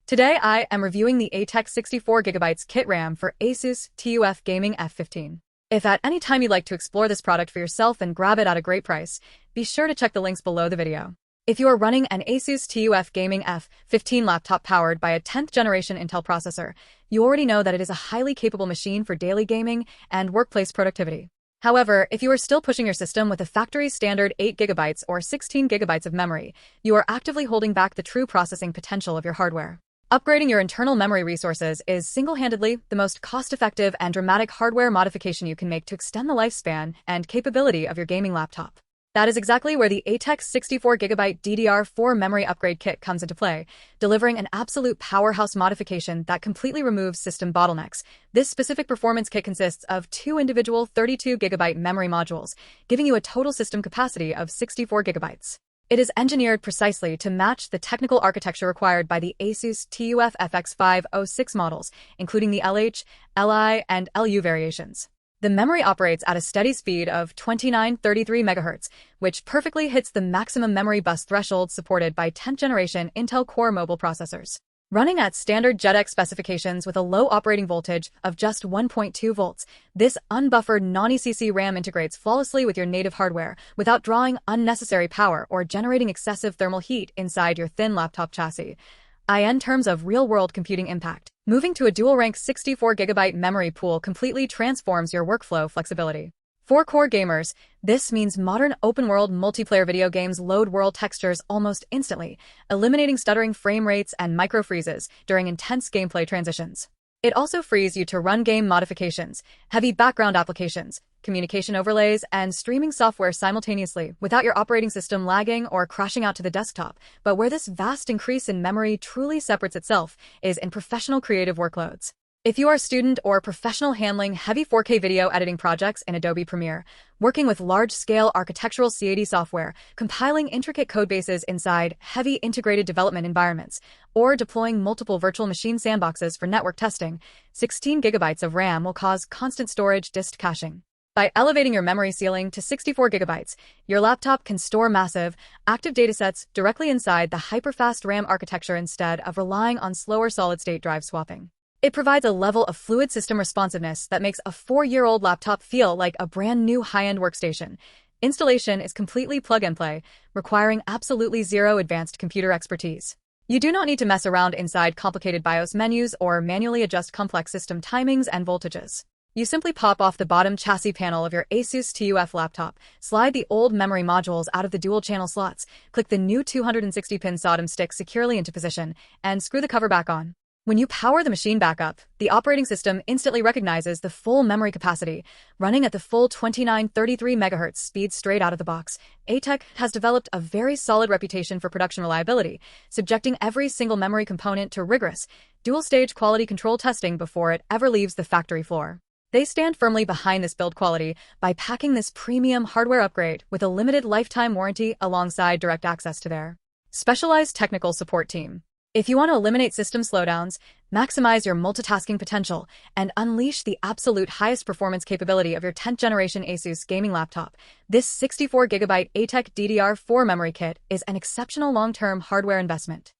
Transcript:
Today I am reviewing the ATEC 64GB kit RAM for ASUS TUF Gaming F15. If at any time you'd like to explore this product for yourself and grab it at a great price, be sure to check the links below the video. If you are running an ASUS TUF Gaming F15 laptop powered by a 10th generation Intel processor, you already know that it is a highly capable machine for daily gaming and workplace productivity. However, if you are still pushing your system with a factory standard 8GB or 16GB of memory, you are actively holding back the true processing potential of your hardware. Upgrading your internal memory resources is single-handedly the most cost-effective and dramatic hardware modification you can make to extend the lifespan and capability of your gaming laptop. That is exactly where the ATEC 64GB DDR4 memory upgrade kit comes into play, delivering an absolute powerhouse modification that completely removes system bottlenecks. This specific performance kit consists of two individual 32GB memory modules, giving you a total system capacity of 64GB. It is engineered precisely to match the technical architecture required by the ASUS TUF FX506 models, including the LH, LI, and LU variations. The memory operates at a steady speed of 2933MHz, which perfectly hits the maximum memory bus threshold supported by 10th generation Intel Core mobile processors. Running at standard JEDEC specifications with a low operating voltage of just 1.2 volts, this unbuffered non-ECC RAM integrates flawlessly with your native hardware without drawing unnecessary power or generating excessive thermal heat inside your thin laptop chassis. In terms of real-world computing impact, moving to a dual-rank 64GB memory pool completely transforms your workflow flexibility. For core gamers, this means modern open-world multiplayer video games load world textures almost instantly, eliminating stuttering frame rates and micro-freezes during intense gameplay transitions. It also frees you to run game modifications, heavy background applications, communication overlays, and streaming software simultaneously without your operating system lagging or crashing out to the desktop. But where this vast increase in memory truly separates itself is in professional creative workloads. If you are a student or professional handling heavy 4K video editing projects in Adobe Premiere, working with large-scale architectural CAD software, compiling intricate codebases inside heavy integrated development environments, or deploying multiple virtual machine sandboxes for network testing, 16GB of RAM will cause constant storage disk caching. By elevating your memory ceiling to 64GB, your laptop can store massive, active datasets directly inside the hyperfast RAM architecture instead of relying on slower solid-state drive swapping. It provides a level of fluid system responsiveness that makes a 4-year-old laptop feel like a brand new high-end workstation. Installation is completely plug-and-play, requiring absolutely zero advanced computer expertise. You do not need to mess around inside complicated BIOS menus or manually adjust complex system timings and voltages. You simply pop off the bottom chassis panel of your ASUS TUF laptop, slide the old memory modules out of the dual-channel slots, click the new 260-pin SO-DIMM stick securely into position, and screw the cover back on. When you power the machine back up, the operating system instantly recognizes the full memory capacity, running at the full 2933MHz speed straight out of the box. ATEC has developed a very solid reputation for production reliability, subjecting every single memory component to rigorous, dual-stage quality control testing before it ever leaves the factory floor. They stand firmly behind this build quality by packing this premium hardware upgrade with a limited lifetime warranty alongside direct access to their specialized technical support team. If you want to eliminate system slowdowns, maximize your multitasking potential, and unleash the absolute highest performance capability of your 10th generation ASUS gaming laptop, this 64GB ATEC DDR4 memory kit is an exceptional long-term hardware investment.